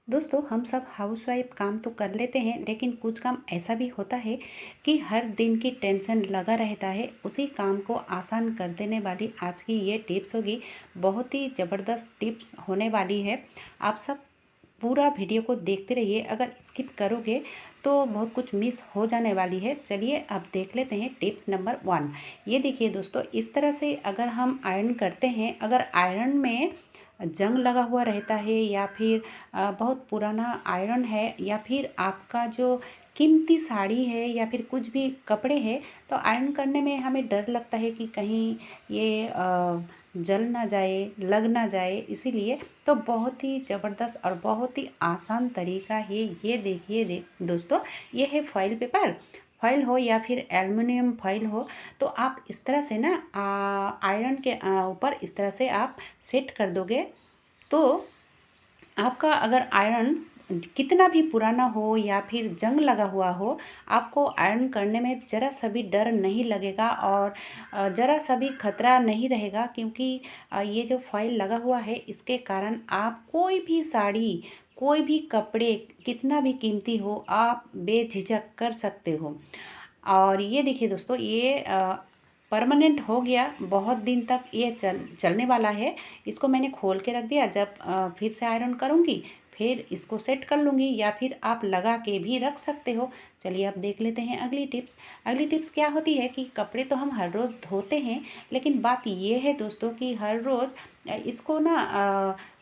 दोस्तों, हम सब हाउसवाइफ काम तो कर लेते हैं, लेकिन कुछ काम ऐसा भी होता है कि हर दिन की टेंशन लगा रहता है। उसी काम को आसान कर देने वाली आज की ये टिप्स होगी। बहुत ही ज़बरदस्त टिप्स होने वाली है। आप सब पूरा वीडियो को देखते रहिए। अगर स्किप करोगे तो बहुत कुछ मिस हो जाने वाली है। चलिए अब देख लेते हैं टिप्स नंबर 1। ये देखिए दोस्तों, इस तरह से अगर हम आयरन करते हैं, अगर आयरन में जंग लगा हुआ रहता है या फिर बहुत पुराना आयरन है, या फिर आपका जो कीमती साड़ी है या फिर कुछ भी कपड़े हैं, तो आयरन करने में हमें डर लगता है कि कहीं ये जल ना जाए, लग ना जाए। इसीलिए तो बहुत ही ज़बरदस्त और बहुत ही आसान तरीका है। ये देखिए दोस्तों, ये है फॉइल पेपर। फॉइल हो या फिर एल्युमिनियम फॉइल हो, तो आप इस तरह से ना आयरन के ऊपर इस तरह से आप सेट कर दोगे, तो आपका अगर आयरन कितना भी पुराना हो या फिर जंग लगा हुआ हो, आपको आयरन करने में ज़रा सा भी डर नहीं लगेगा और ज़रा सा भी खतरा नहीं रहेगा। क्योंकि ये जो फॉइल लगा हुआ है, इसके कारण आप कोई भी साड़ी, कोई भी कपड़े, कितना भी कीमती हो, आप बेझिझक कर सकते हो। और ये देखिए दोस्तों, ये परमानेंट हो गया, बहुत दिन तक ये चलने वाला है। इसको मैंने खोल के रख दिया। जब फिर से आयरन करूँगी, फिर इसको सेट कर लूँगी, या फिर आप लगा के भी रख सकते हो। चलिए अब देख लेते हैं अगली टिप्स। अगली टिप्स क्या होती है कि कपड़े तो हम हर रोज़ धोते हैं, लेकिन बात ये है दोस्तों कि हर रोज़ इसको ना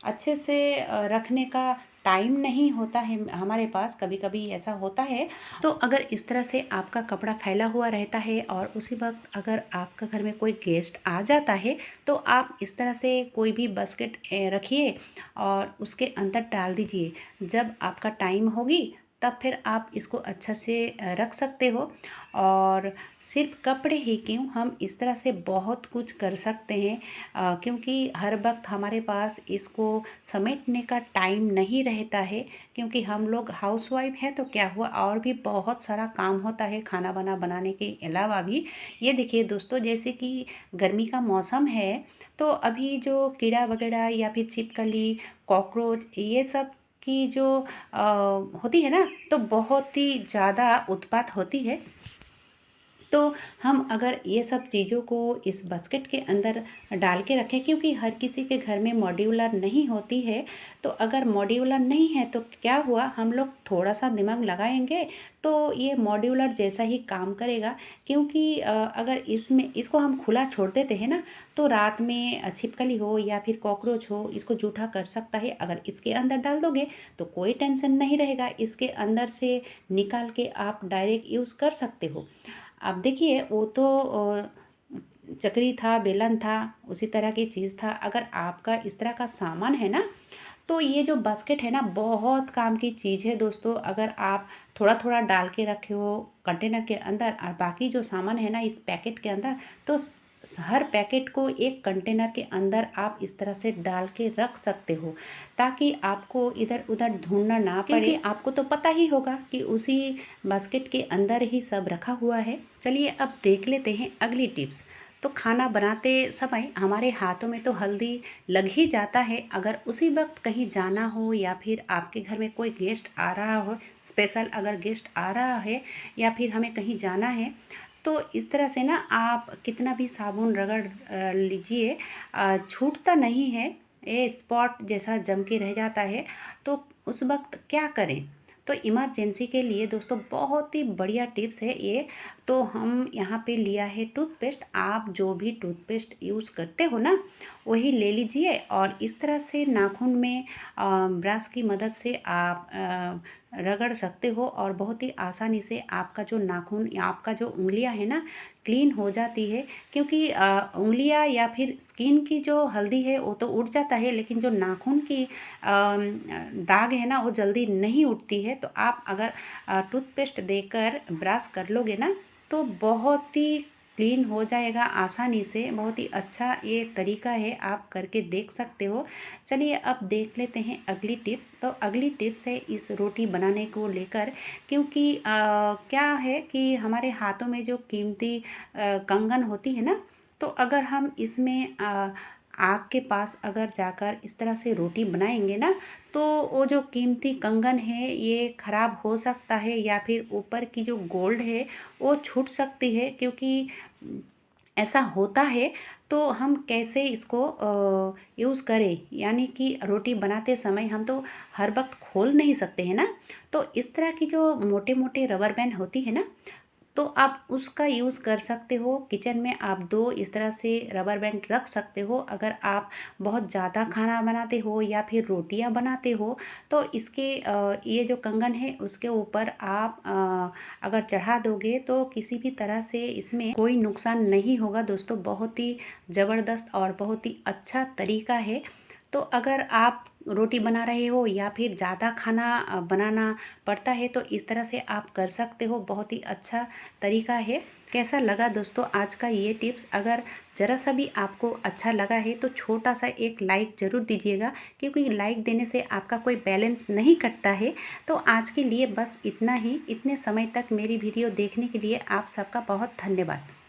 अच्छे से रखने का टाइम नहीं होता है हमारे पास। कभी कभी ऐसा होता है। तो अगर इस तरह से आपका कपड़ा फैला हुआ रहता है और उसी वक्त अगर आपका घर में कोई गेस्ट आ जाता है, तो आप इस तरह से कोई भी बास्केट रखिए और उसके अंदर डाल दीजिए। जब आपका टाइम होगी, तब फिर आप इसको अच्छा से रख सकते हो। और सिर्फ कपड़े ही क्यों, हम इस तरह से बहुत कुछ कर सकते हैं। क्योंकि हर वक्त हमारे पास इसको समेटने का टाइम नहीं रहता है। क्योंकि हम लोग हाउसवाइफ हैं, तो क्या हुआ, और भी बहुत सारा काम होता है खाना बना बनाने के अलावा भी। ये देखिए दोस्तों, जैसे कि गर्मी का मौसम है, तो अभी जो कीड़ा वगैरह या फिर छिपकली, कॉकरोच, ये सब की जो होती है ना, तो बहुत ही ज़्यादा उत्पात होती है। तो हम अगर ये सब चीज़ों को इस बास्केट के अंदर डाल के रखें, क्योंकि हर किसी के घर में मॉड्यूलर नहीं होती है। तो अगर मॉड्यूलर नहीं है, तो क्या हुआ, हम लोग थोड़ा सा दिमाग लगाएंगे तो ये मॉड्यूलर जैसा ही काम करेगा। क्योंकि अगर इसमें इसको हम खुला छोड़ देते हैं ना, तो रात में छिपकली हो या फिर कॉकरोच हो, इसको जूठा कर सकता है। अगर इसके अंदर डाल दोगे तो कोई टेंशन नहीं रहेगा, इसके अंदर से निकाल के आप डायरेक्ट यूज़ कर सकते हो। अब देखिए, वो तो चक्री था, बेलन था, उसी तरह की चीज़ था। अगर आपका इस तरह का सामान है ना, तो ये जो बास्केट है ना, बहुत काम की चीज़ है दोस्तों। अगर आप थोड़ा थोड़ा डाल के रखे हो कंटेनर के अंदर, और बाकी जो सामान है ना इस पैकेट के अंदर, तो हर पैकेट को एक कंटेनर के अंदर आप इस तरह से डाल के रख सकते हो, ताकि आपको इधर उधर ढूंढना ना पड़े। क्योंकि आपको तो पता ही होगा कि उसी बास्केट के अंदर ही सब रखा हुआ है। चलिए अब देख लेते हैं अगली टिप्स। तो खाना बनाते समय हमारे हाथों में तो हल्दी लग ही जाता है। अगर उसी वक्त कहीं जाना हो, या फिर आपके घर में कोई गेस्ट आ रहा हो, स्पेशल अगर गेस्ट आ रहा है, या फिर हमें कहीं जाना है, तो इस तरह से ना आप कितना भी साबुन रगड़ लीजिए, छूटता नहीं है। ये स्पॉट जैसा जम के रह जाता है। तो उस वक्त क्या करें? तो इमरजेंसी के लिए दोस्तों बहुत ही बढ़िया टिप्स है ये। तो हम यहाँ पे लिया है टूथपेस्ट। आप जो भी टूथपेस्ट यूज़ करते हो ना, वही ले लीजिए और इस तरह से नाखून में ब्रश की मदद से आप रगड़ सकते हो, और बहुत ही आसानी से आपका जो नाखून या आपका जो उंगलियां है ना, क्लीन हो जाती है। क्योंकि उंगलियां या फिर स्किन की जो हल्दी है वो तो उठ जाता है, लेकिन जो नाखून की दाग है ना, वो जल्दी नहीं उठती है। तो आप अगर टूथपेस्ट देकर ब्रश कर लोगे ना, तो बहुत ही क्लीन हो जाएगा आसानी से। बहुत ही अच्छा ये तरीका है, आप करके देख सकते हो। चलिए अब देख लेते हैं अगली टिप्स। तो अगली टिप्स है इस रोटी बनाने को लेकर। क्योंकि क्या है कि हमारे हाथों में जो कीमती कंगन होती है ना, तो अगर हम इसमें आग के पास अगर जाकर इस तरह से रोटी बनाएंगे ना, तो वो जो कीमती कंगन है ये ख़राब हो सकता है, या फिर ऊपर की जो गोल्ड है वो छूट सकती है। क्योंकि ऐसा होता है, तो हम कैसे इसको यूज़ करें, यानी कि रोटी बनाते समय हम तो हर वक्त खोल नहीं सकते हैं ना। तो इस तरह की जो मोटे मोटे रबर बैंड होती है ना, तो आप उसका यूज़ कर सकते हो। किचन में आप 2 इस तरह से रबर बैंड रख सकते हो। अगर आप बहुत ज़्यादा खाना बनाते हो या फिर रोटियां बनाते हो, तो इसके ये जो कंगन है उसके ऊपर आप अगर चढ़ा दोगे तो किसी भी तरह से इसमें कोई नुकसान नहीं होगा दोस्तों। बहुत ही ज़बरदस्त और बहुत ही अच्छा तरीका है। तो अगर आप रोटी बना रहे हो या फिर ज़्यादा खाना बनाना पड़ता है, तो इस तरह से आप कर सकते हो। बहुत ही अच्छा तरीका है। कैसा लगा दोस्तों आज का ये टिप्स? अगर ज़रा सा भी आपको अच्छा लगा है तो छोटा सा एक लाइक ज़रूर दीजिएगा, क्योंकि लाइक देने से आपका कोई बैलेंस नहीं कटता है। तो आज के लिए बस इतना ही। इतने समय तक मेरी वीडियो देखने के लिए आप सबका बहुत धन्यवाद।